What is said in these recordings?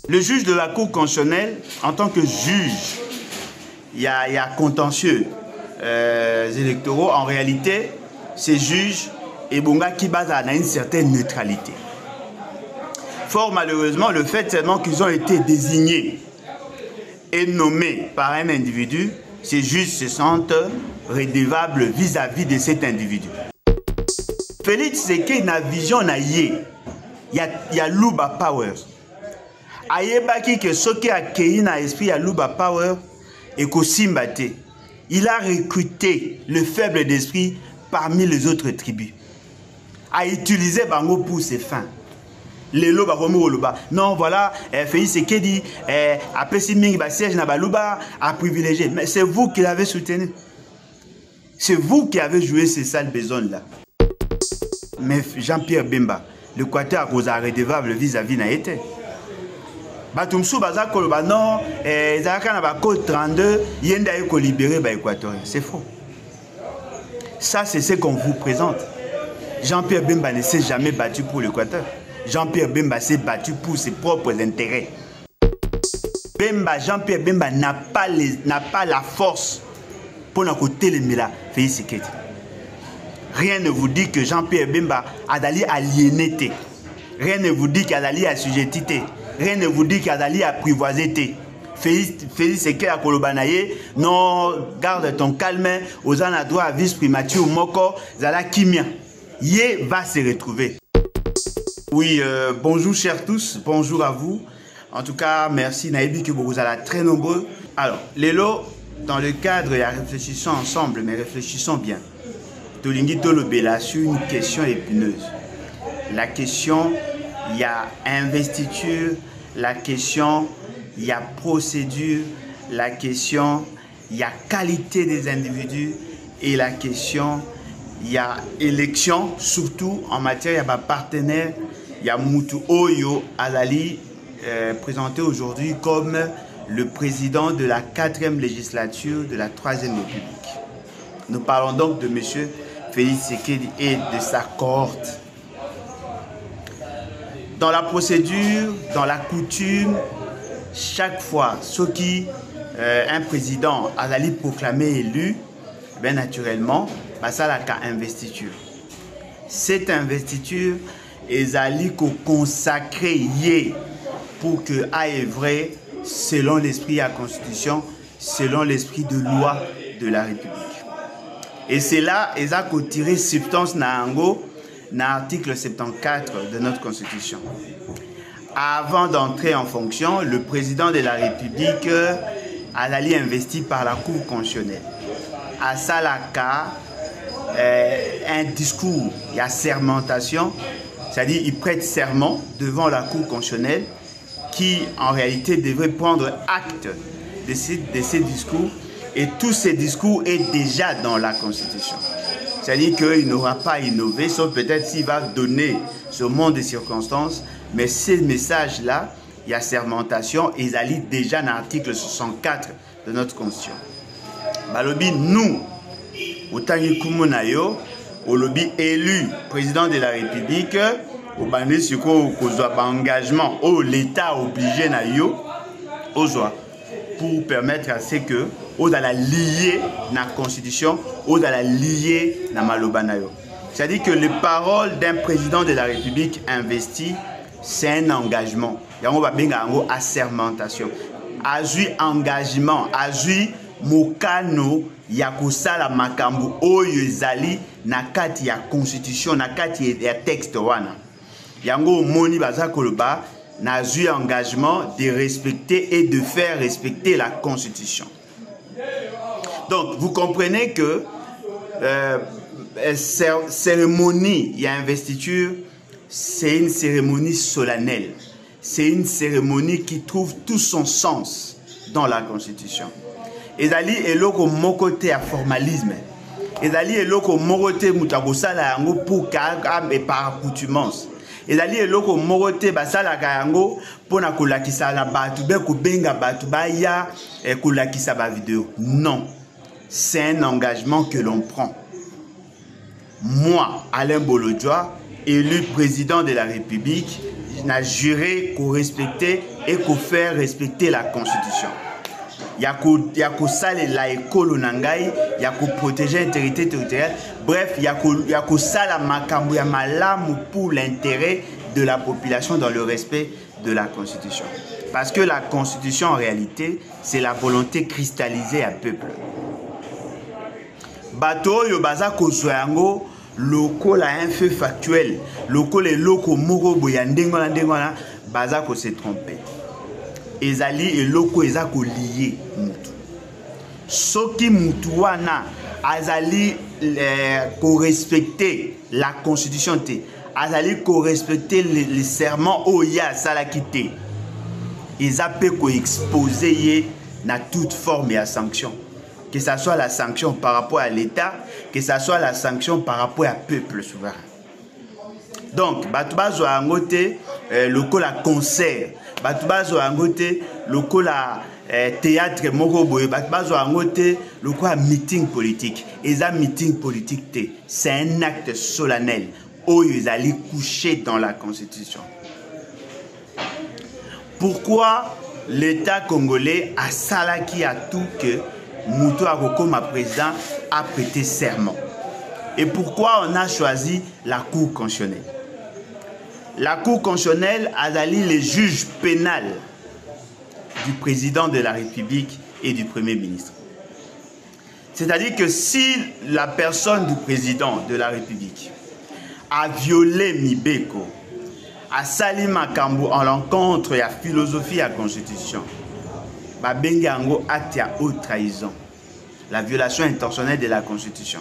Le juge de la Cour constitutionnelle, en tant que juge, il y a contentieux électoraux. En réalité, ces juges, Ebonga qui base à une certaine neutralité. Fort malheureusement, le fait seulement qu'ils ont été désignés et nommés par un individu, ces juges se sentent redevables vis-à-vis de cet individu. Félix Tshisekedi na vision na ye, ya Luba Power. Ayebaki que soki akei na esprit ya Luba Power et Kosimbate, il a recruté le faible d'esprit parmi les autres tribus. A utilisé Bango pour ses fins. Les loba non voilà, Félix Tshisekedi a pessi mingi ba siège na baluba a privilégié. Mais c'est vous qui l'avez soutenu. C'est vous qui avez joué ces sales besognes là. Mais Jean-Pierre Bemba, le Quater vous a redevable vis-à-vis na été. Batumsou baza koloba non, ezaka na ba code 32, yenda eko libérer ba Équatorien. C'est faux. Ça c'est ce qu'on vous présente. Jean-Pierre Bemba ne s'est jamais battu pour l'Équateur. Jean-Pierre Bemba s'est battu pour ses propres intérêts. Jean-Pierre Bemba n'a pas la force pour nous côté les Mila Félix Tshisekedi. Rien ne vous dit que Jean-Pierre Bemba a d'aller aliéné. Rien ne vous dit qu'il a d'aller assujetti. Rien ne vous dit qu'il a d'aller apprivoisé. Félix Tshisekedi à Kolobanaye, non, garde ton calme, aux en droit à vice-primature, Moko, Zala Kimia. Yé va se retrouver. Oui, bonjour chers tous, bonjour à vous. En tout cas, merci Naïbi que vous êtes très nombreux. Alors, Lélo, dans le cadre, réfléchissons ensemble, mais réfléchissons bien. Tolingi Tolobela sur une question épineuse. La question, il y a investiture, la question, il y a procédure, la question, il y a qualité des individus et la question, il y a élection, surtout en matière, il y a partenaire. Il y a Moutou Oyo Azali, présenté aujourd'hui comme le président de la 4e législature de la 3e République. Nous parlons donc de M. Félix Tshisekedi et de sa cohorte. Dans la procédure, dans la coutume, chaque fois, un président Azali proclamé élu, bien naturellement, ça la investiture. Cette investiture, ezali ko consacré yé pour que aille vrai selon l'esprit de la Constitution, selon l'esprit de loi de la République. Et c'est là eza ko tirer substance na ango na article 74 de notre Constitution. Avant d'entrer en fonction, le président de la République azali investi par la Cour constitutionnelle. À Salaka, un discours, il y a sermentation. C'est-à-dire qu'il prête serment devant la Cour constitutionnelle qui, en réalité, devrait prendre acte de ces discours. Et tous ces discours est déjà dans la Constitution. C'est-à-dire qu'il n'aura pas innové, sauf peut-être s'il va donner ce monde de circonstances. Mais ces messages-là, il y a sermentation, et ils allient déjà dans l'article 64 de notre Constitution. Balobi, nous, au Tangi Kumunayo, au lobby élu président de la République, au bandé sur quoi engagement, au l'État obligé na yo, pour permettre à ce que, au dans la lier na Constitution, au dans la lier na malobanayo. C'est-à-dire que les paroles d'un président de la République investi, c'est un engagement. Il y a un assermentation. Azui engagement, azui mokano yakosala makambu oyo ezali na kati ya constitution na kati ya texte wana yango moni baza koloba na zui engagement de respecter et de faire respecter la constitution. Donc vous comprenez que cérémonie, il y a investiture, c'est une cérémonie solennelle, c'est une cérémonie qui trouve tout son sens dans la constitution. Ezali eloko mokote à formalisme. Ezali eloko mokote mutabosala yango pour et par accoutumance. Ezali eloko mokote basala yango pona kolakisa na batu be ko benga batu ba ya kolakisa ba vidéo. Non. C'est un engagement que l'on prend. Moi, Alain Bolodjoa, élu président de la République, j'ai juré qu'on respectait et qu'on fait respecter la constitution. Il y a que ça la école nangai, il y a que protéger l'intégrité territoriale. Bref, il y a que ça la makambu ya malamu pour l'intérêt de la population dans le respect de la constitution. Parce que la constitution en réalité, c'est la volonté cristallisée à peuple. Bato yo baza ko soyango loko la un fait factuel, loko les loko moro boyandengona ndengona baza ko se tromper. Ezali et loko eza ko lié mutu. Soki mutu wana azali ko respecter la constitution te, azali ko respecter les serments oya salakite. Eza pe ko exposer ye na toute forme et à sanction. Que ce soit la sanction par rapport à l'État, que ce soit la sanction par rapport à peuple souverain. Donc, Batubazo a ngote lokola concert, Batubazo a ngote lokola théâtre moroboye, Batubazo a ngote lokola meeting politique. Et ça meeting politique c'est un acte solennel où ils allaient coucher dans la Constitution. Pourquoi l'État congolais a salaki à tout que Moutou Akokoma président a prêté serment? Et pourquoi on a choisi la Cour constitutionnelle? La Cour constitutionnelle a allié les juges pénals du président de la République et du Premier ministre. C'est-à-dire que si la personne du président de la République a violé Mibeko, a sali makambo en l'encontre de la philosophie et la Constitution, babengi yango acte ya haute trahison, la violation intentionnelle de la Constitution.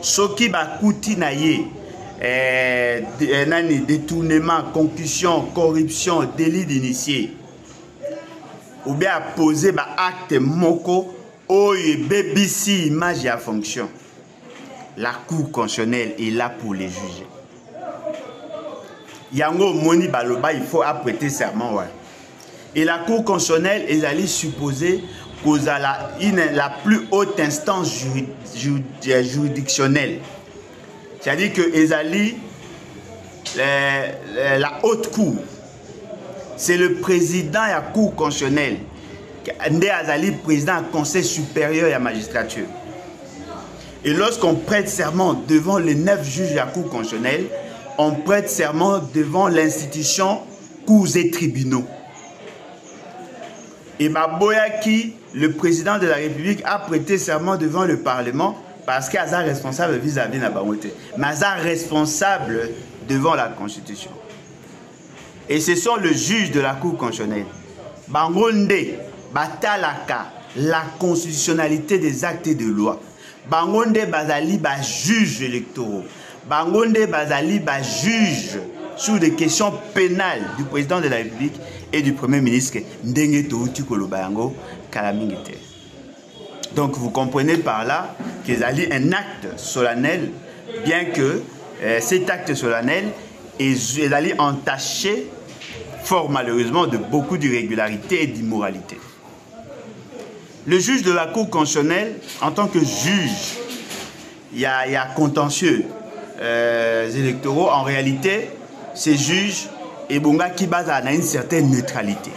Soki bakuti na ye détournement, concussion, corruption, délit d'initié, ou bien poser ba acte moko oye BBC image et fonction, la Cour constitutionnelle est là pour les juger. Yango moni baloba il faut apprêter serment, ouais. Et la Cour constitutionnelle est allée supposer qu'aux la plus haute instance juridictionnelle. C'est-à-dire que Ezali, la haute cour, c'est le président de la Cour constitutionnelle. Ndé Azali, président du Conseil supérieur de la magistrature. Et lorsqu'on prête serment devant les 9 juges de la Cour constitutionnelle, on prête serment devant l'institution cours et tribunaux. Et Maboyaki, le président de la République, a prêté serment devant le Parlement parce qu'il est responsable vis-à-vis de la Bamote. Mais il est responsable devant la Constitution. Et ce sont les juges de la Cour constitutionnelle. Bangonde, Batalaka, la constitutionnalité des actes de loi. Bangonde Bazali, juge électoraux. Bangonde Bazali, juge sur des questions pénales du président de la République et du Premier ministre. Donc vous comprenez par là qu'il y a un acte solennel, bien que cet acte solennel est allé entaché fort malheureusement de beaucoup d'irrégularités et d'immoralité. Le juge de la Cour constitutionnelle, en tant que juge, il y a contentieux électoraux. En réalité, ces juges et Bonga qui basent à une certaine neutralité.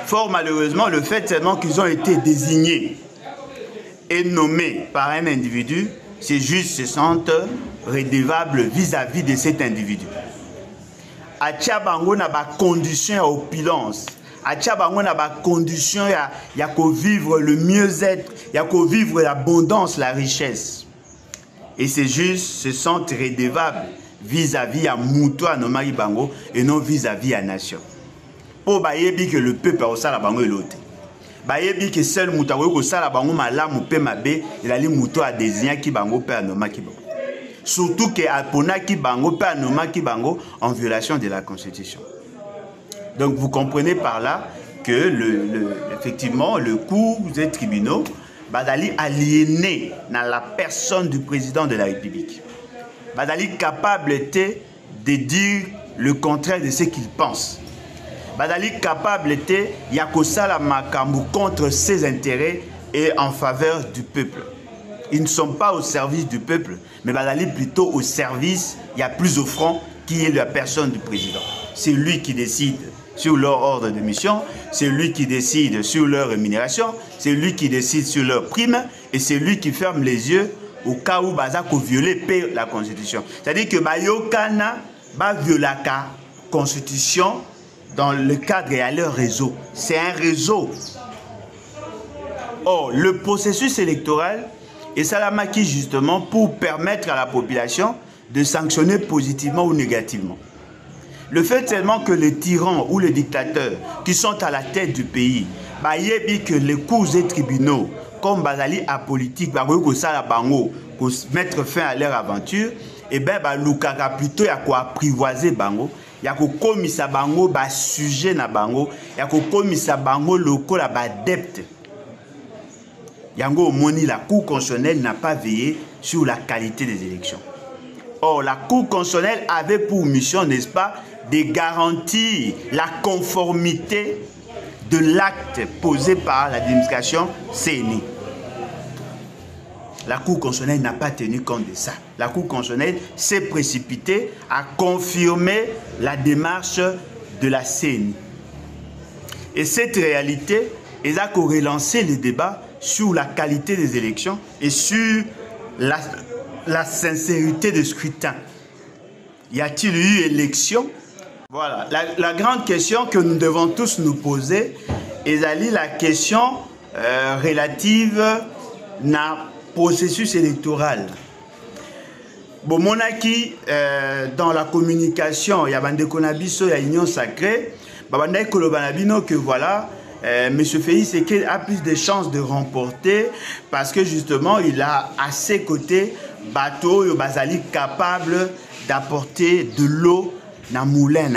Fort malheureusement, le fait seulement qu'ils ont été désignés et nommés par un individu, ces juges se sentent redevables vis-à-vis de cet individu. Achabango n'a pas condition à opulence. Achabango n'a pas condition à vivre le mieux-être, à vivre l'abondance, la richesse. Et ces juges se sentent redevables vis-à-vis à Moutou à Nomari Bango et non vis-à-vis à Nation. Pour bayebi que le peuple a aussi la bango et l'autre. Bayebi que seul Moutou a aussi la bango malamu pe mabe il a li Moutou a désigné qui bango pe anoma qui bango. Surtout que Alpona qui bango pe anoma qui bango en violation de la Constitution. Donc vous comprenez par là que effectivement le cours des tribunaux Badali aliéné dans la personne du président de la République. Badali capable était de dire le contraire de ce qu'il pense. Badali capable était Yakosala Makambu contre ses intérêts et en faveur du peuple. Ils ne sont pas au service du peuple, mais Badali plutôt au service, il y a plus au front qui est la personne du président. C'est lui qui décide sur leur ordre de mission, c'est lui qui décide sur leur rémunération, c'est lui qui décide sur leur prime et c'est lui qui ferme les yeux au cas où Bazako violer la Constitution. C'est-à-dire que Bayokana va violer la Constitution dans le cadre de leur réseau. C'est un réseau. Or, le processus électoral est salamaki justement pour permettre à la population de sanctionner positivement ou négativement. Le fait seulement que les tyrans ou les dictateurs qui sont à la tête du pays, que les cours et tribunaux, comme Bazali apolitique, pour mettre fin à leur aventure, et bien, Lukaka plutôt, il y a quoi apprivoiser Bango, il y a quoi commissaire Bango, sujet na Bango, il y a quoi commissaire Bango, local, adepte. Yango Moni, la Cour constitutionnelle n'a pas veillé sur la qualité des élections. Or, la Cour constitutionnelle avait pour mission, n'est-ce pas, de garantir la conformité de l'acte posé par l'administration CENI. La Cour constitutionnelle n'a pas tenu compte de ça. La Cour constitutionnelle s'est précipitée à confirmer la démarche de la CENI. Et cette réalité, elle a relancé le débat sur la qualité des élections et sur la sincérité du scrutin. Y a-t-il eu élection? Voilà, la grande question que nous devons tous nous poser est la question relative au processus électoral. Bon, monaki, dans la communication, il y a Bande Konabiso, il y a Union Sacrée, Bande Kolobanabino que voilà, M. Félix Sekedi a plus de chances de remporter parce que justement, il a à ses côtés bateau Bazali capable d'apporter de l'eau dans le moulin.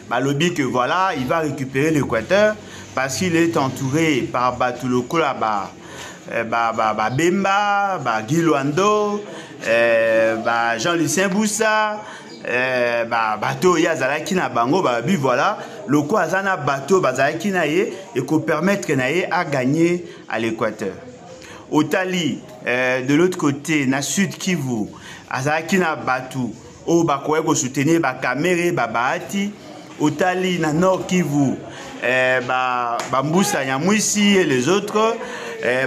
Balobi que voilà, il va récupérer l'Équateur parce qu'il est entouré par Batuloko là-bas. Bemba, Guy Luando, Jean-Lucien Boussa, bateau Yazalaki na bango, voilà, le quoi azana bateau Bazalaki na ye et qu'on permettre naye à gagner à l'Équateur. Au Tali, de l'autre côté, na Sud Kivu, Azalaki na bateau, au Bakoye ko soutenir Bakamere, Babaati, au Tali na Nord Kivu, Bamboussa Nyamwisi et les autres.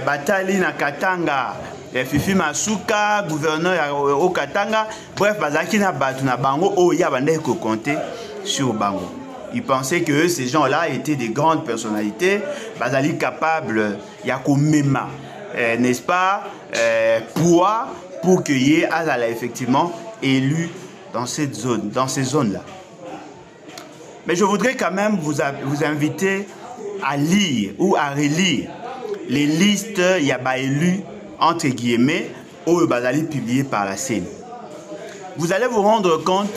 Batali na Katanga, Fifi Masuka, gouverneur au Katanga, bref, Bazaki na Batu na Bango, oh, ya bande ko compter sur Bango. Ils pensaient que ces gens-là étaient des grandes personnalités, Bazali capable, yako mema, n'est-ce pas, pour que Yé Azala effectivement élu dans cette zone, dans ces zones-là. Mais je voudrais quand même vous inviter à lire ou à relire les listes yaba élus entre guillemets au Bazali publiées par la CENI. Vous allez vous rendre compte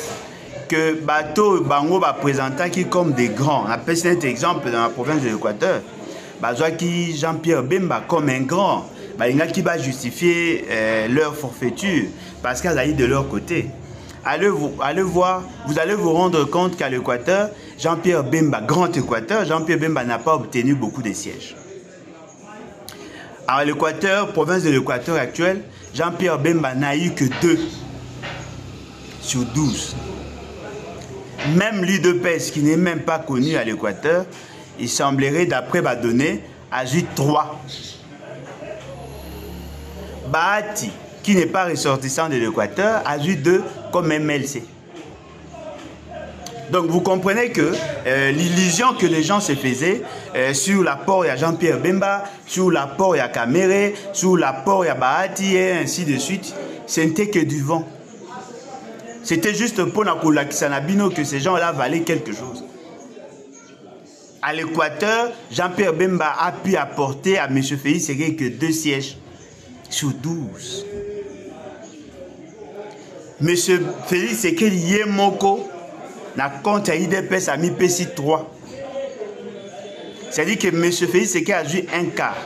que bateau bango va présenter qui comme des grands. On appelle cet exemple dans la province de l'Équateur. Bazouaki Jean-Pierre Bemba comme un grand. Il y a qui va justifier leur forfaiture parce qu'elle a eu de leur côté. Allez voir, vous allez vous rendre compte qu'à l'Équateur, Jean-Pierre Bemba, grand Équateur, Jean-Pierre Bemba n'a pas obtenu beaucoup de sièges. À l'Équateur, province de l'Équateur actuelle, Jean-Pierre Bemba n'a eu que 2 sur 12. Même l'UDPS, qui n'est même pas connu à l'Équateur, il semblerait, d'après Badonné, a eu 3. Bahati, qui n'est pas ressortissant de l'Équateur, a eu 2 comme MLC. Donc vous comprenez que l'illusion que les gens se faisaient sur l'apport à Jean-Pierre Bemba, sur l'apport à Kamere, sur l'apport à Bahati et ainsi de suite, ce n'était que du vent. C'était juste pour Nakulakisanabino que ces gens-là valaient quelque chose. À l'Équateur, Jean-Pierre Bemba a pu apporter à M. Félix Sekedi que 2 sièges sur 12. M. Félix Sekedi Yemoko na compte à IDPS a mis PC 3. C'est-à-dire que M. Félix Sekedi a joué un quart.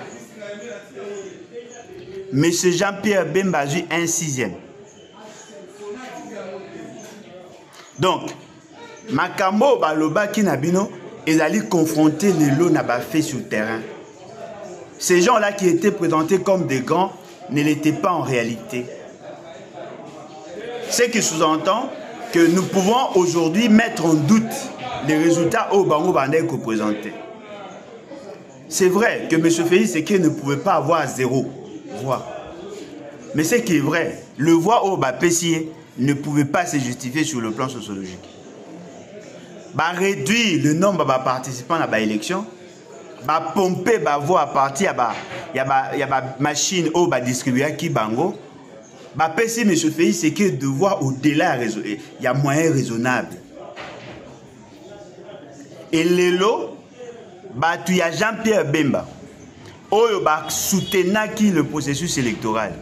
M. Jean-Pierre Bemba a joué un 6e. Donc, Makambo Baloba Kinabino, ils allaient confronter les lots fait sur le terrain. Ces gens-là qui étaient présentés comme des grands ne l'étaient pas en réalité. Ce qui sous-entend que nous pouvons aujourd'hui mettre en doute les résultats au Bango Bandai que présenté. C'est vrai que M. Félix Tshisekedi ne pouvait pas avoir 0 voix. Mais ce qui est vrai, le voix au Bapessier ne pouvait pas se justifier sur le plan sociologique. Réduire le nombre de participants à l'élection, pomper la voix à partir de la machine au distribuer qui bango, si M. Félix Tshisekedi de voir au-delà, il y a moyen raisonnable. Et l'élo, il y a Jean-Pierre Bemba, qui soutient le processus électoral,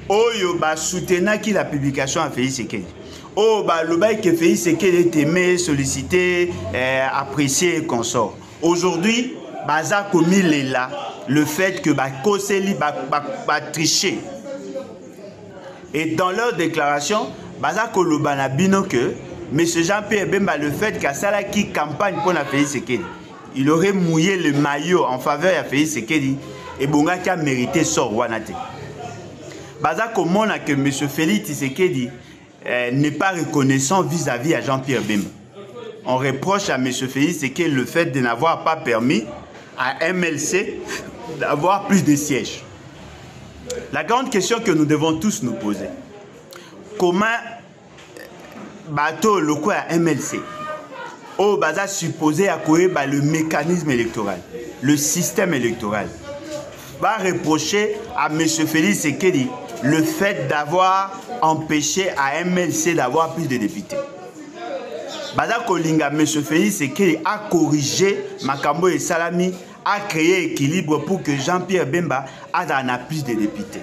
qui soutient la publication à Félix Tshisekedi. Que Félix Tshisekedi est aimé, sollicité, apprécié et consort. Aujourd'hui, Baza commis là le fait que Koseli va tricher. Et dans leur déclaration, Baza Kolobana Bino que M. Jean-Pierre Bemba, le fait qu'à Salaki campagne pour la Félix Tshisekedi, il aurait mouillé le maillot en faveur de Félix Tshisekedi et Bonga qui a mérité sort Wanate. Baza Komona que M. Félix Tshisekedi n'est pas reconnaissant vis-à-vis à Jean-Pierre Bemba. On reproche à M. Félix Tshisekedi le fait de n'avoir pas permis à MLC d'avoir plus de sièges. La grande question que nous devons tous nous poser, comment bateau locaux à MLC au baza supposé à le mécanisme électoral, le système électoral, va reprocher à M. Félix Tshisekedi le fait d'avoir empêché à MLC d'avoir plus de députés. Baza Kolinga, M. Félix Tshisekedi a corrigé Makambo et Salami, a créé équilibre pour que Jean-Pierre Bemba ait plus de députés.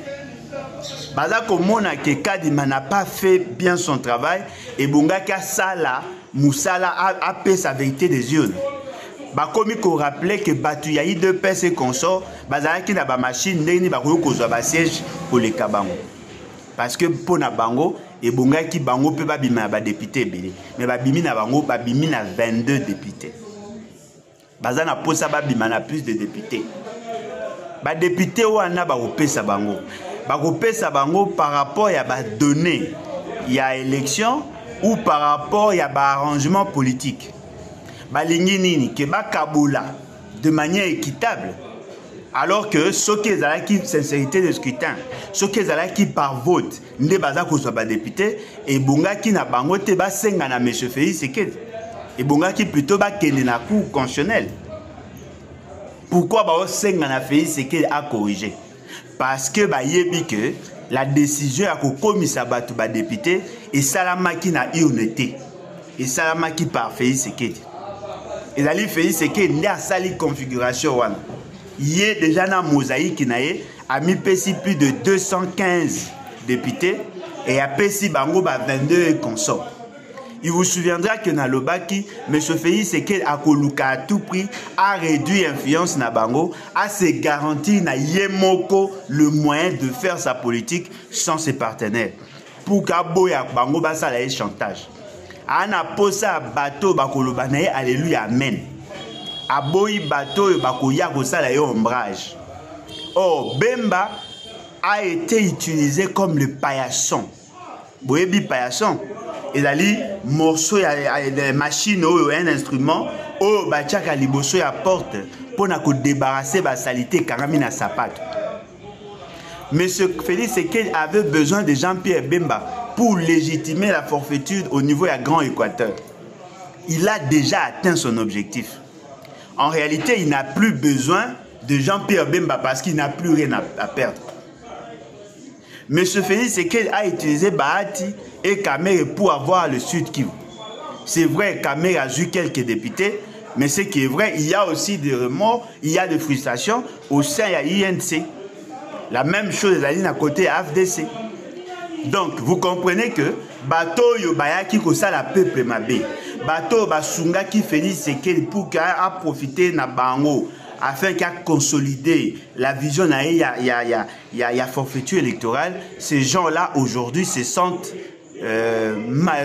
Baza Komona que Kadima n'a pas fait bien son travail et Bonga Sala Moussala a fait sa vérité des yeux. Comme il faut rappeler que il y a eu 2 PC consorts, Baza qui n'a pas machine, n'est pas un siège pour les Kabango. Parce que pour na bango et Bonga qui bango peut pas bima ba député mais ba bimi na bango ba bimi na 22 députés. Baza na posa ba bima na plus de députés. Ba député wana ba opesa bango. Ba opesa bango par rapport à ba données il y a élection ou par rapport à ba arrangement politique. Ba lingi nini ke ba kabola de manière équitable. Alors que ceux qui ont qui sincérité de scrutin, ceux qui ont qui par vote, ne baza ko soit député et bonga qui na bango te ba senga na M. Félix Tshisekedi et bonga qui plutôt ba kende na cour constitutionnelle. Pourquoi ba senga na Félix Tshisekedi a corrigé? Parce que ba yebi que la décision a ko komisa batu ba député et salama qui na honnêteté et salama qui par Félix Tshisekedi. Et la Félix Tshisekedi n'a sali configuration wana. Il y a déjà dans mosaïque a mis plus de 215 députés et a pesi bango 22 consorts. Il vous souviendra que dans le Baki, M. Félix Tshisekedi a koluka à tout prix, a réduit l'influence na bango, a se garanti na yemoko le moyen de faire sa politique sans ses partenaires. Pour qu'aboya bango basa la chantage. Ana posa bateau bakoloba na alléluia amen. Aboyi bateau bakoya kosala yo ombrage. Or Bemba a été utilisé comme le paillasson. Boyebi paillasson. Il a dit morceau de machine ou un instrument ou bachaka liboso ya porte pour na ko débarrasser ba salité karami na sapato. Monsieur Félix Tshisekedi avait besoin de Jean-Pierre Bemba pour légitimer la forfaiture au niveau du Grand Équateur. Il a déjà atteint son objectif. En réalité, il n'a plus besoin de Jean-Pierre Bemba parce qu'il n'a plus rien à perdre. Monsieur Félix Tshisekedi a utilisé Bahati et Kamere pour avoir le Sud Kivu. C'est vrai, Kamere a eu quelques députés, mais ce qui est vrai, il y a aussi des remords, il y a des frustrations au sein de l'INC. La même chose est à côté AFDC. Donc, vous comprenez que bateau yobayaki kosa la peuple mabé. Bateau basunga qui Félix Tshisekedi pour qu'il a profité na bango afin qu'il a consolidé la vision na ya forfaiture électorale. Ces gens-là aujourd'hui se sentent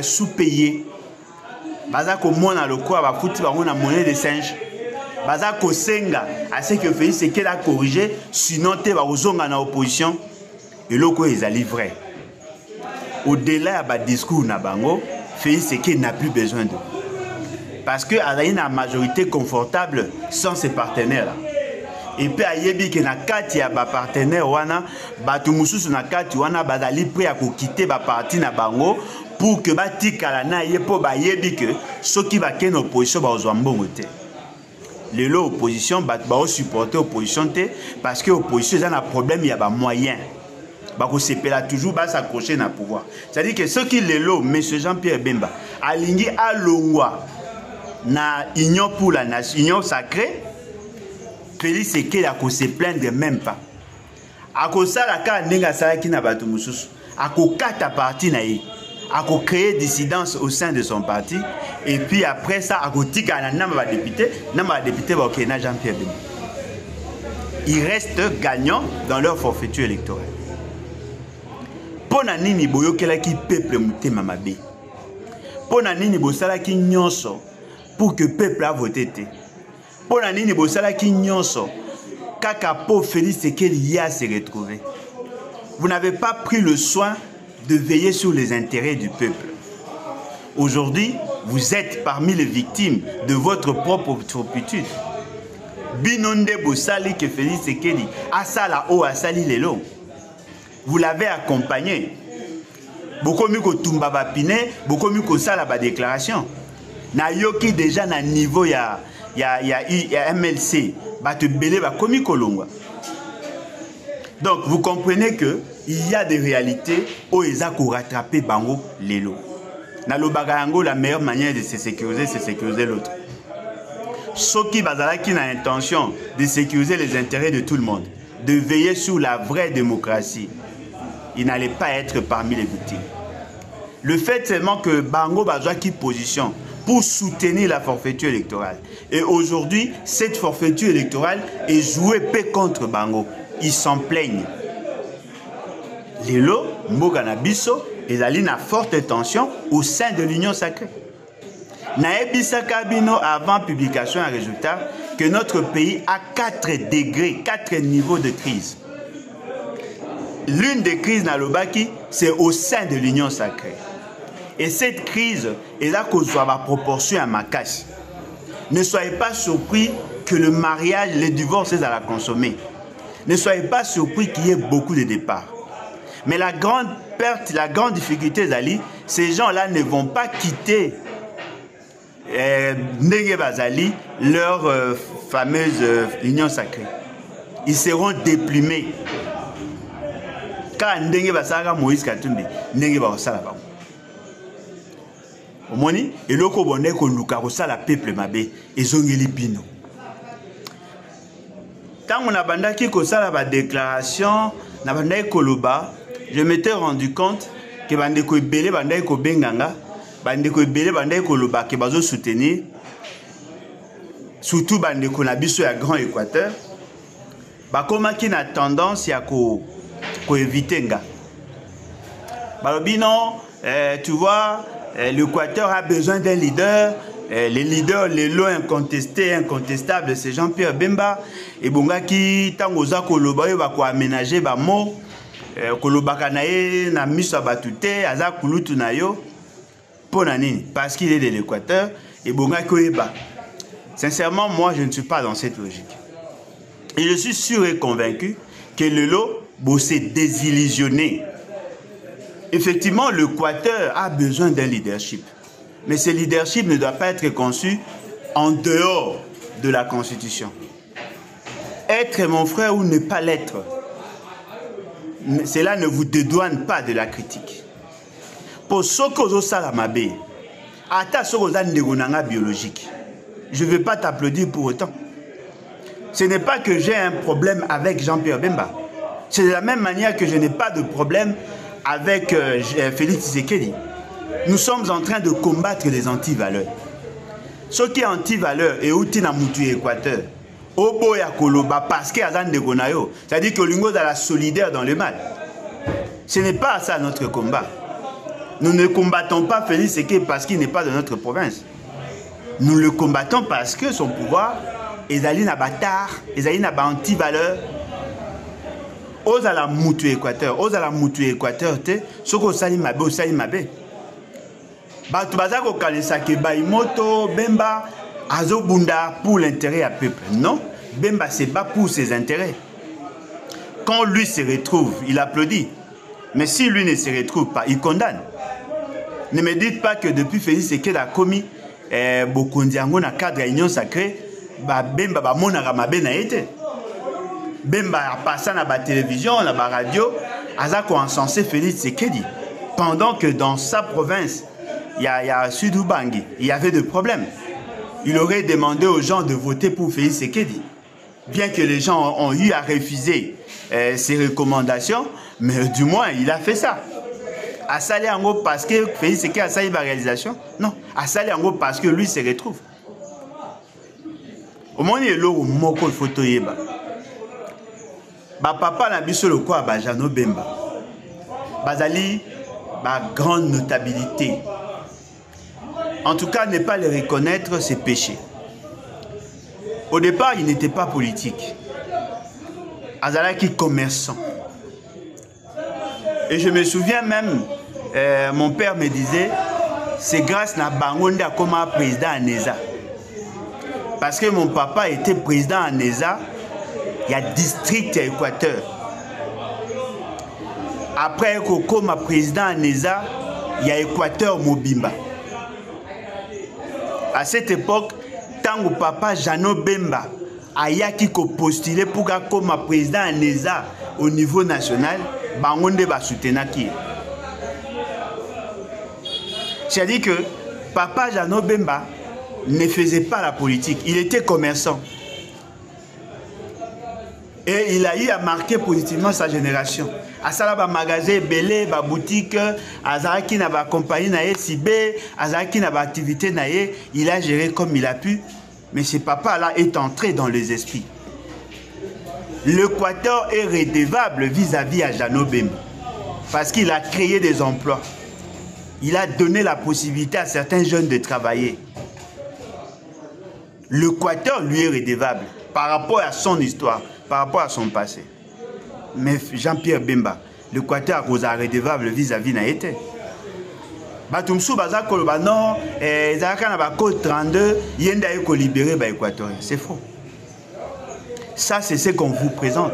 sous-payés. Baza ko mona lokwa ba futi bango na monnaie de singe. Baza ko senga à ce que Félix Tshisekedi a corrigé, sinon te ba ozonga na opposition et loko ezali vrai. Au-delà du discours na bango, Félix Tshisekedi n'a plus besoin d'eux. Parce que a une majorité confortable sans ses partenaires là. Et puis ayebi que na kati ya ba partenaire wana batu mususu na kati wana bazali prêt à quitter ba parti na bango pour que batikala na ye po ba yebi que soki ba ken opposition ba ozwa mbongo te. Lelo opposition ba supporter opposition te parce que opposition ça na problème ya ba moyen. Ba ko sepela toujours ba s'accrocher na pouvoir. C'est-à-dire que ceux qui lelo monsieur Jean-Pierre Bemba alingi alongwa na union pour la nation, union sacrée. Félix Tshisekedi a se plaindre même pas. A sala ka ndenge salaki na bato mususu. A kata parti na ye. A créer dissidence au sein de son parti et puis après ça a tika na namba député ba okena Jean-Pierre Bemba. Ils restent gagnants dans leur forfaiture électorale. Pona nini boyokelaki peuple mutema mabe. Pona nini bosalaki nyonso pour que peuple a voté te. Pour la nini bosala ki nyonso kaka po Félix Tshisekedi ya se retrouver. Vous n'avez pas pris le soin de veiller sur les intérêts du peuple. Aujourd'hui, vous êtes parmi les victimes de votre propre turpitude. Binonde bosali que Félix Tshisekedi asala o asali lelo. Vous l'avez accompagné. Bokomi ko tumba ba pine, bokomi ko sala ba déclaration. Na yoki déjà na niveau ya MLC, donc vous comprenez que il y a des réalités où ils ont rattrapé bango lelo. Na lo bagayango la meilleure manière de se sécuriser, c'est sécuriser l'autre. Ceux qui bazalaki na intention de sécuriser les intérêts de tout le monde, de veiller sur la vraie démocratie, ils n'allaient pas être parmi les victimes. Le fait seulement que bango bazwa qui position pour soutenir la forfaiture électorale. Et aujourd'hui, cette forfaiture électorale est jouée paix contre Bango. Ils s'en plaignent. Lelo, Mbogana Bisso, ils allaient à forte tension au sein de l'Union sacrée. Naebisa Kabino, avant publication un résultat, que notre pays a 4 degrés, 4 niveaux de crise. L'une des crises Nalobaki, c'est au sein de l'Union sacrée. Et cette crise est là qu'on soit ma proportion à ma casse. Ne soyez pas surpris que le mariage, les divorces, c'est à la consommer. Ne soyez pas surpris qu'il y ait beaucoup de départs. Mais la grande perte, la grande difficulté, Zali, ces gens-là ne vont pas quitter Ndenge Bazali, leur fameuse union sacrée. Ils seront déplumés. Car Ndenge Bazali, Moïse Katumbi, Ndenge Bazali. Omoni eloko bonne ko luka ko sala peuple mabe ezongeli bino. Tant on a bandaki ko sala ba déclaration na bandai koloba, je m'étais rendu compte que bande ko ebele bandai ko benganga, bande ko ebele bandai koloba ke bazo soutenir surtout bande ko na biso ya Grand Équateur. Ba komaki na tendance ya ko éviter nga. Balobi non, tu vois l'Équateur a besoin d'un leader. Les leaders, les lots incontestés, incontestables, c'est Jean-Pierre Bemba. Et Bongaki, Tangoza Koloba, il va aménager ba mot. Koloba Kanae, na miso batute, Aza Kulutu Nayo. Ponani, parce qu'il est de l'Équateur. Et Bongaki Eba. Sincèrement, moi, je ne suis pas dans cette logique. Et je suis sûr et convaincu que le lot s'est désillusionné. Effectivement, l'Équateur a besoin d'un leadership. Mais ce leadership ne doit pas être conçu en dehors de la Constitution. Être mon frère ou ne pas l'être, cela ne vous dédouane pas de la critique. Pour ce que vous avez biologique, je ne vais pas t'applaudir pour autant. Ce n'est pas que j'ai un problème avec Jean-Pierre Bemba. C'est de la même manière que je n'ai pas de problème avec Félix Tshisekedi. Nous sommes en train de combattre les anti-valeurs. Ce qui est anti-valeurs et outil na mutu Équateur, Obo ya Koloba parce que Azan de Gonayo, c'est-à-dire que l'Ungo est la solidaire dans le mal. Ce n'est pas ça notre combat. Nous ne combattons pas Félix Tshisekedi parce qu'il n'est pas de notre province. Nous le combattons parce que son pouvoir est allé na bâtard, est allé na anti-valeurs. Ose à la mutu Équateur, ose à la mutu Équateur, te, ce qu'on sali mabe, au sali mabe. Bato bazako kanisa ke Baïmoto, Bemba, Azo Bunda pour l'intérêt à peuple. Non, Bemba se bat pour ses intérêts. Quand lui se retrouve, il applaudit. Mais si lui ne se retrouve pas, il condamne. Ne me dites pas que depuis Félix Tshisekedi a commis Bokondiango na cadre union sacrée, Bemba ba mona ramabe na été. Bemba a passé na ba télévision, na ba radio, azako encensé Félix Tshisekedi. Pendant que dans sa province, il y a Sud-Ubangi, il y avait des problèmes. Il aurait demandé aux gens de voter pour Félix Tshisekedi. Bien que les gens ont eu à refuser ses recommandations, mais du moins, il a fait ça. A sali ango parce que Félix Tshisekedi a sali la réalisation? Non. A sali ango parce que lui se retrouve. Au moment où il moko il faut toyeba. Ba papa na biso le quoi ba Jano Bemba. Bazali ba grande notabilité. En tout cas, ne pas le reconnaître, c'est péché. Au départ, il n'était pas politique. Azalaki commerçant. Et je me souviens même, mon père me disait, c'est grâce à Bangonda comme président à Neza. Parce que mon papa était président à Neza, il y a district à Équateur. Après, comme président à Neza, il y a Équateur Mobimba. À cette époque, tant que papa Jano Bemba ayaki ko postulé pour comme président à Neza au niveau national, Bangonde va soutenir qui. C'est-à-dire que papa Jano Bemba ne faisait pas la politique, il était commerçant. Et il a eu à marquer positivement sa génération. À ça, il magasin, belé, boutique, Azaraki n'a pas compagnie, Sibé, Azaraki n'a pas activité, il a géré comme il a pu. Mais ce papa-là est entré dans les esprits. L'Équateur est redevable vis-à-vis à Jano Bemba. Parce qu'il a créé des emplois. Il a donné la possibilité à certains jeunes de travailler. L'Équateur, lui, est redevable par rapport à son histoire, par rapport à son passé. Mais Jean-Pierre Bemba, l'Équateur a causé redevable vis-à-vis n'a été. Batumsou baza koloba non, ezaka na ba code 32, yenda eko libérer ba équatorien. C'est faux. Ça c'est ce qu'on vous présente.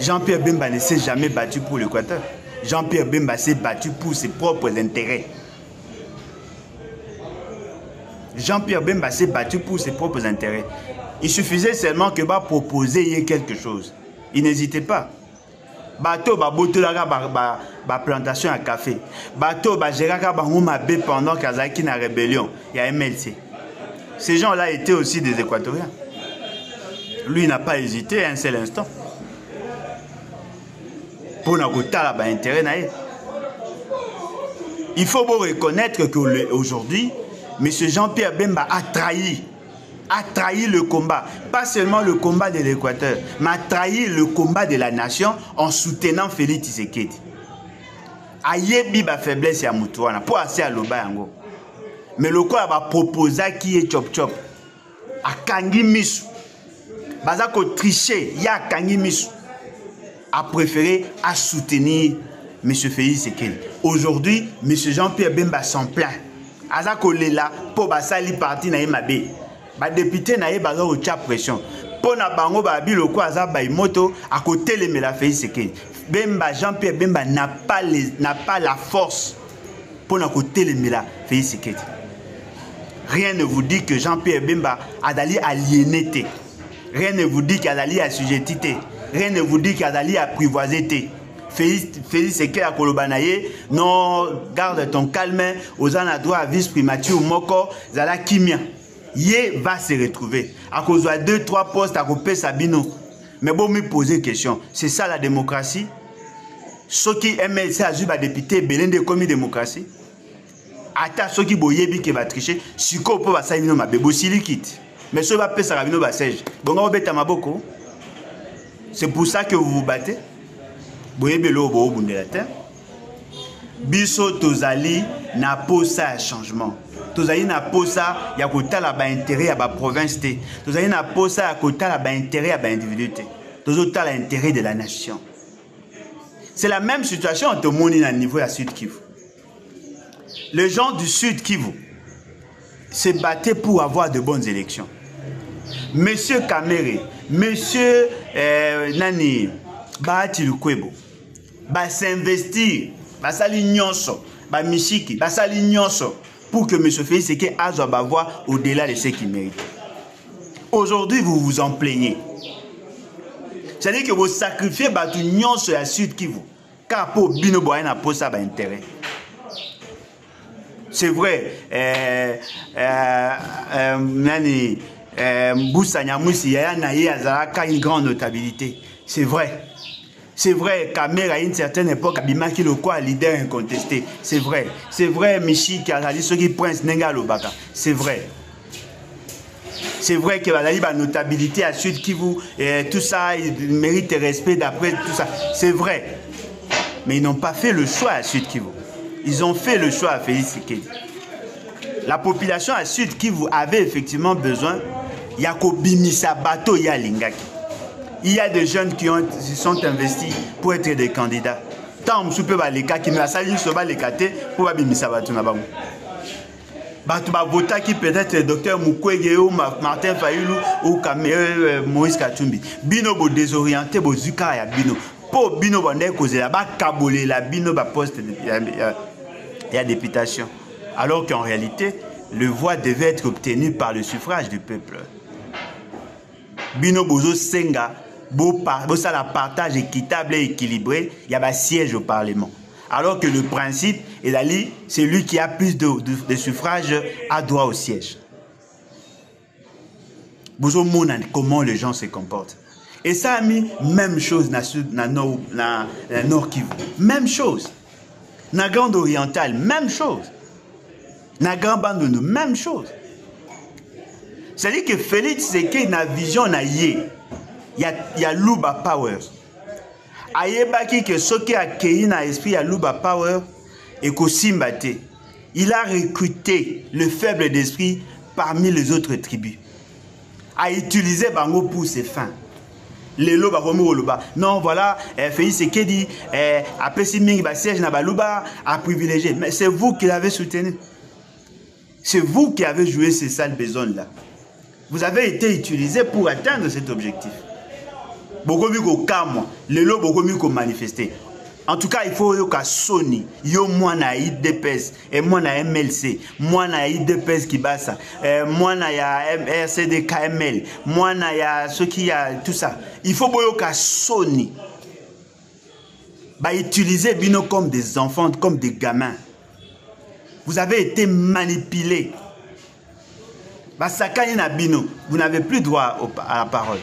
Jean-Pierre Bemba ne s'est jamais battu pour l'Équateur. Jean-Pierre Bemba s'est battu pour ses propres intérêts. Jean-Pierre Bemba s'est battu pour ses propres intérêts. Il suffisait seulement que va proposer quelque chose. Il n'hésitait pas. Bateau ba botolaka ba plantation à café. Bateau ba géraka ba ngomabé pendant qu'Azaki na rébellion. Il y a MLC. Ces gens-là étaient aussi des Équatoriens. Lui n'a pas hésité un seul instant. Pour n'avoir ba intérêt naïe. Il faut vous reconnaître qu'aujourd'hui, M. Jean-Pierre Bemba a trahi le combat, pas seulement le combat de l'Équateur, mais a trahi le combat de la nation en soutenant Félix Tshisekedi. Ayebi ba faiblesse ya mutuana pour assez à l'obayango. Mais le quoi va proposer qui est chop chop. A kangi misu. Bazako tricher, ya kangi misu. A préféré à soutenir M. Félix Tshisekedi. Aujourd'hui, M. Jean-Pierre Bemba s'en plaint. Azako lela pour basali parti na yemabe. Ba député na yeba au tcha pression. Pour na bango ba bilo ko aza Baïmoto à côté les mela Félix Tshisekedi. Bemba Jean-Pierre Bemba n'a pas la force pour na côté les mela Félix Tshisekedi. Rien ne vous dit que Jean-Pierre Bemba a dali aliéné. Rien ne vous dit qu'il a dali assujetti. Rien ne vous dit qu'il a dali apprivoisé. Félix Tshisekedi à Kolobanaye, non, garde ton calme, aux en droit à vice-primature, Moko, Zala Kimia. Yé va se retrouver. À cause de 2-3 postes à couper Sabino. Mais bon, me poser une question. C'est ça la démocratie? Ceux qui aiment ça, à député, Belén de commis démocratie. Ata ceux qui boyebi qui va tricher, si qu'on peut passer une ma bébo si liquide. Mais ceux qui va payer ça, Rabino va sèche. Bon, on va bêter ma boko. C'est pour ça que vous vous battez. Boyebi lo bo bunde la terre. Biso tozali n'a pas ça changement. Tozali n'a pas ça, il y a côté là bas intérêt à la province. Tozali n'a pas ça à côté là bas intérêt à l'individu. Tozali l'intérêt de la nation. C'est la même situation entre monde à niveau à Sud Kivu. Les gens du Sud Kivu se battaient pour avoir de bonnes élections. Monsieur Kamere, Monsieur Nani, Bahati Lukwebo, va s'investir, va sali nyonso, va Mishiki, va sali nyonso, pour que M. Félix Tshisekedi Azwa avoir au-delà de ce qu'il mérite. Aujourd'hui, vous vous en plaignez. C'est-à-dire que vous sacrifiez Batu nyonso à Sud Kivu, car pour Bino Boyana pour ça, intérêt. C'est vrai, Nani, Mboussa Nyamousi, Yaya Azaraka a une grande notabilité. C'est vrai. C'est vrai, Kamera à une certaine époque, Abimaki le quoi, leader incontesté. C'est vrai. C'est vrai, Michi qui a dit ce qui prince Nenga Lobaka. C'est vrai. C'est vrai que la notabilité à Sud Kivu, tout ça, il mérite respect d'après tout ça. C'est vrai. Mais ils n'ont pas fait le choix à Sud Kivu. Ils ont fait le choix à Félix Tshisekedi. La population à Sud Kivu avait effectivement besoin. Il y a Kobimisa Bato, il y a Lingaki. Il y a des jeunes qui sont investis pour être des candidats. Tant que je les cas qui me la salle sur les catés pour Bimisa Bato na bango. Bato ba vota qui peut-être le docteur Mukwege ou Martin Fayulu ou Moïse Katumbi. Bino bo désorienté bo zuka ya bino. Pour bino bande cause là ba kabolé la bino ba poste il y a députation. Alors qu'en réalité, le voix devait être obtenu par le suffrage du peuple. Bino Bozo Senga, ça la partage équitable et équilibré, il y a un siège au Parlement. Alors que le principe, c'est lui qui a plus de suffrages a droit au siège. Bozo Mona, comment les gens se comportent. Et ça a mis même chose dans Nord Kivu. Même chose. Na Grande Orientale, même chose. Na Grand Bandundu, même chose. C'est-à-dire que Félix Tshisekedi na vision na yé. Il y a Luba Power. Ayebaki que ce qui a accueilli na esprit à Luba Power et qu'au Simbate, il a recruté le faible d'esprit parmi les autres tribus. A utilisé Bango pour ses fins. Les loba loba. Non, voilà, Félix Tshisekedi a pesé mingi ba siège na baluba a privilégié. Mais c'est vous qui l'avez soutenu. C'est vous qui avez joué ces sales besognes là. Vous avez été utilisé pour atteindre cet objectif. Beaucoup mieux qu'au Kamwa, les lots beaucoup mieux qu'au manifester. En tout cas, il faut que Sony, yo moi na IDPS, et moi na MLC, moi na IDPS qui bassa, moi na ya RCD KML, moi na ya ce qui a tout ça. Il faut que Sony, bah utiliser Bino comme des enfants, comme des gamins. Vous avez été manipulés. Bah Sakani na Bino, vous n'avez plus droit à la parole.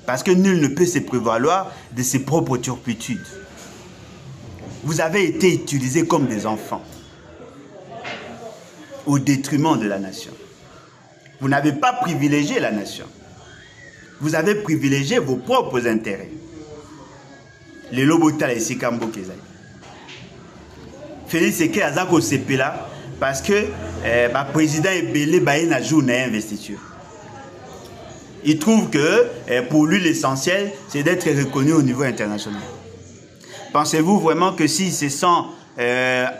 Parce que nul ne peut se prévaloir de ses propres turpitudes. Vous avez été utilisés comme des enfants au détriment de la nation. Vous n'avez pas privilégié la nation. Vous avez privilégié vos propres intérêts. Les Lobota et Sikambo Kezai. Félix Tshisekedi Azako Sepela parce que le président est belé baïna journée investiture. Il trouve que pour lui l'essentiel c'est d'être reconnu au niveau international. Pensez-vous vraiment que s'il se sent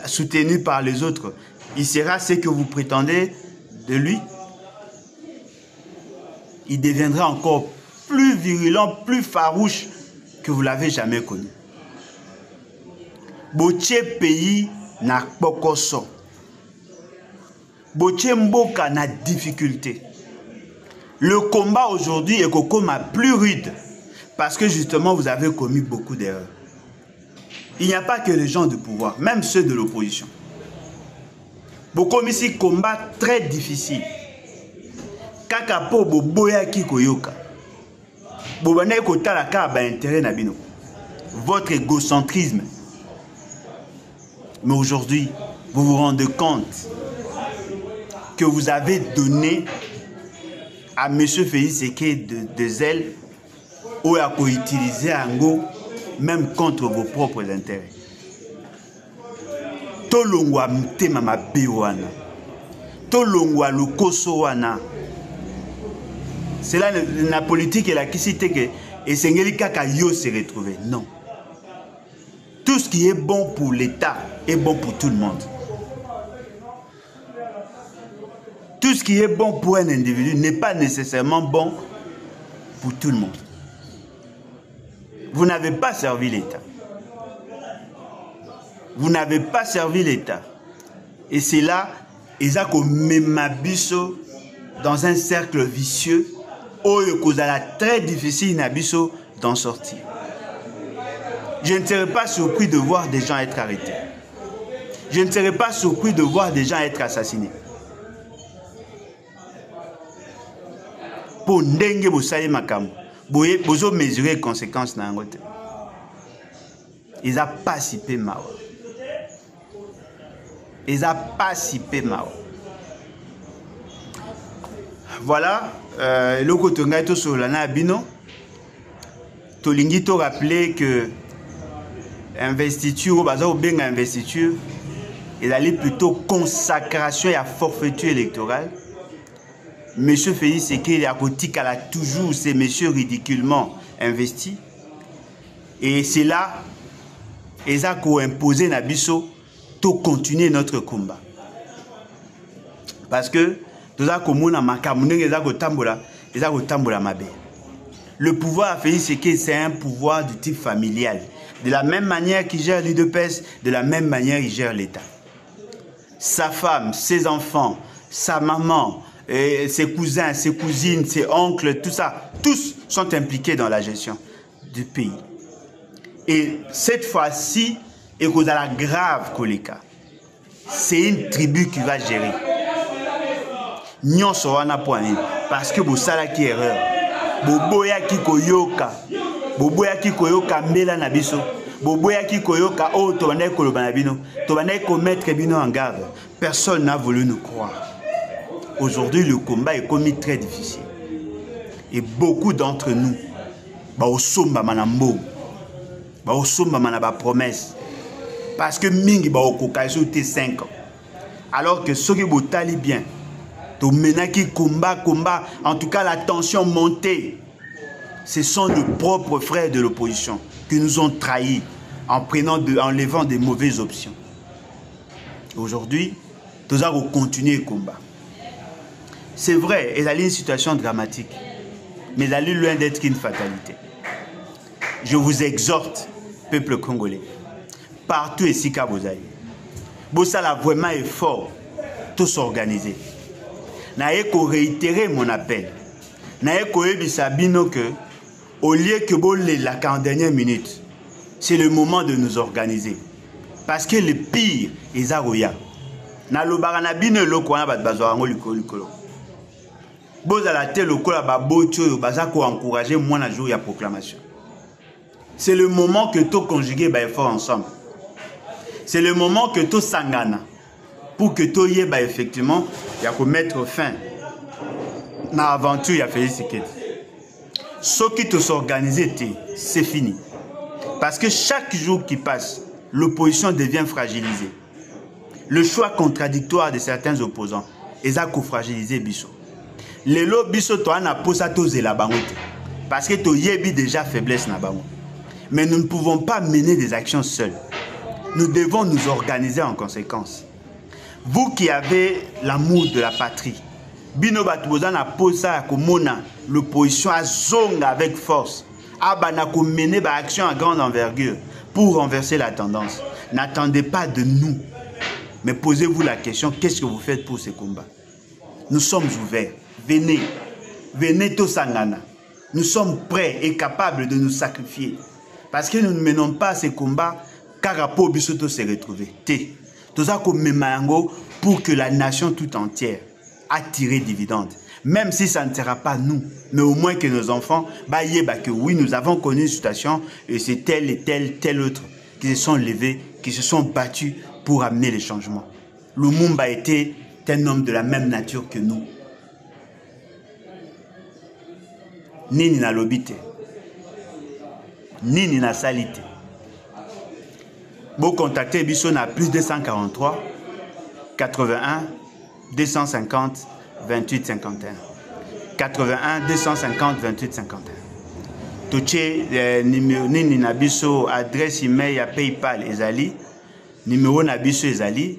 soutenu par les autres, il sera ce que vous prétendez de lui? Il deviendra encore plus virulent, plus farouche que vous l'avez jamais connu. Boche pays na pokoso. Boche mboka na difficulté. Le combat aujourd'hui est kokoma plus rude parce que justement vous avez commis beaucoup d'erreurs. Il n'y a pas que les gens du pouvoir, même ceux de l'opposition. Beaucoup ici combat très difficile. Kakapo boboya kikoyoka. Bobane kotala ka ba intérêt na bino. Votre égocentrisme. Mais aujourd'hui, vous vous rendez compte que vous avez donné à M. Félix Tshisekedi de zèle ou à utiliser un go même contre vos propres intérêts. Tolongwa mtema mabe wana. Tolongwa lukoso wana. C'est là la politique et la kisite que et sengeli kaka yo se retrouver. Non. Tout ce qui est bon pour l'État est bon pour tout le monde. Tout ce qui est bon pour un individu n'est pas nécessairement bon pour tout le monde. Vous n'avez pas servi l'État. Vous n'avez pas servi l'État. Et c'est là, ils ont mis Bisso dans un cercle vicieux où il est très difficile d'en sortir. Je ne serais pas surpris de voir des gens être arrêtés. Je ne serais pas surpris de voir des gens être assassinés. Pour ndenge bosali makambo, bozo mesurer les conséquences na ngote. Ils a pas sipé mao. Ils a pas sipé mao. Voilà, le côté ngaito sur la nabino. Tolingi to rappeler que investiture, bazo benga investiture, il allait plutôt consacration et à forfaiture électorale. Monsieur Félix Sekedi a toujours ces messieurs ridiculement investis. Et c'est là, ils ont imposé Nabiso de continuer notre combat. Parce que le pouvoir à Félix Sekedi, c'est un pouvoir du type familial. De la même manière qu'il gère l'UDPS, de la même manière il gère l'État. Sa femme, ses enfants, sa maman, et ses cousins, ses cousines, ses oncles, tout ça, tous sont impliqués dans la gestion du pays. Et cette fois-ci, et qu'on a la grave colika, c'est une tribu qui va gérer. Nyon soana poani, parce que vous savez qui erreur. Boboya ki koyoka, boboya ki koyoka mbela nabiso, boboya ki koyoka oh tobane kolobanabino, tobane mettre bino en garde. Personne n'a voulu nous croire. Aujourd'hui, le combat est commis très difficile. Et beaucoup d'entre nous, somba manambo, somba manaba promesse. Parce que mingi ba okokaïso te 5 ans. Alors que ceux qui botali bien, to menaki combat, en tout cas la tension montée. Ce sont nos propres frères de l'opposition qui nous ont trahis en levant des mauvaises options. Aujourd'hui, nous allons continuer le combat. C'est vrai, il y a une situation dramatique, mais elle est loin d'être une fatalité. Je vous exhorte, peuple congolais, partout ici qu'à vous allez. Bossala vraiment effort, tous s'organiser. Naye ko réitérer mon appel. Naye ko ebisabino que au lieu que bolé la 40 dernière minute, c'est le moment de nous organiser. Parce que le pire est Zaroya. Na lo baranabino lo ko na bat bazorango likolo. Bozala te lokola ba bocho bazako encourager moi na jour ya proclamation. C'est le moment que tout conjuguer ba effort ensemble. C'est le moment que tout sangana pour que tout yé ba effectivement ya ko mettre fin na aventure ya Félix Sekedi. Ce qui te s'organiser c'est fini. Parce que chaque jour qui passe, l'opposition devient fragilisée. Le choix contradictoire de certains opposants est à fragiliser Bisso. Les lots Bisso to ana posa to zela bangote. Parce que to yebi déjà faiblesse na bango. Mais nous ne pouvons pas mener des actions seuls. Nous devons nous organiser en conséquence. Vous qui avez l'amour de la patrie, Bino Batubozana posa komona l'opposition à zonga avec force. Abana ko mener ba action à grande envergure pour renverser la tendance. N'attendez pas de nous. Mais posez-vous la question, qu'est-ce que vous faites pour ces combats? Nous sommes ouverts. Venez. Venez tous Sangana. Nous sommes prêts et capables de nous sacrifier. Parce que nous ne menons pas ces combats car Rapo Bissoto s'est retrouvé. Tout ça comme Memango pour que la nation tout entière a tiré dividende. Même si ça ne sera pas nous, mais au moins que nos enfants, que oui, nous avons connu une situation et c'est tel et tel autre qui se sont levés, qui se sont battus pour amener les changements. Lumumba était un homme de la même nature que nous. Nini na lobité, Nini na salité. Vous contactez Bisson à plus 243 81 250 28 51. 81 250 28 51. Touché numéro Nini na Bisso, adresse email à PayPal ezali, numéro na Bisso ezali,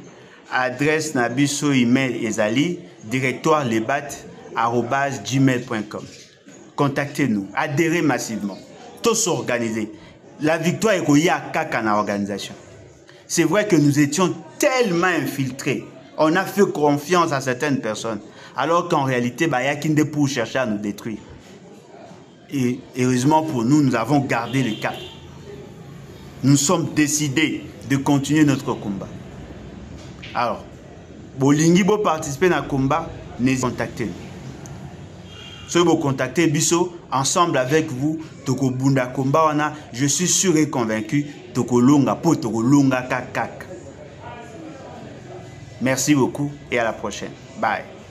adresse na Bisso email ezali directoirelebat@gmail.com. Contactez-nous, adhérez massivement, tous s'organiser. La victoire est reliée à Kakana organisation. C'est vrai que nous étions tellement infiltrés, on a fait confiance à certaines personnes, alors qu'en réalité, il y a qui pour chercher à nous détruire. Et heureusement pour nous, nous avons gardé le cap. Nous sommes décidés de continuer notre combat. Alors, Bolingi pour participer à combat, n'hésitez pas à contacter nous. Si vous contactez Bisso, ensemble avec vous, Toko Bunda Komba, je suis sûr et convaincu, Toko Longa po Toko Longa Kakak. Merci beaucoup et à la prochaine. Bye.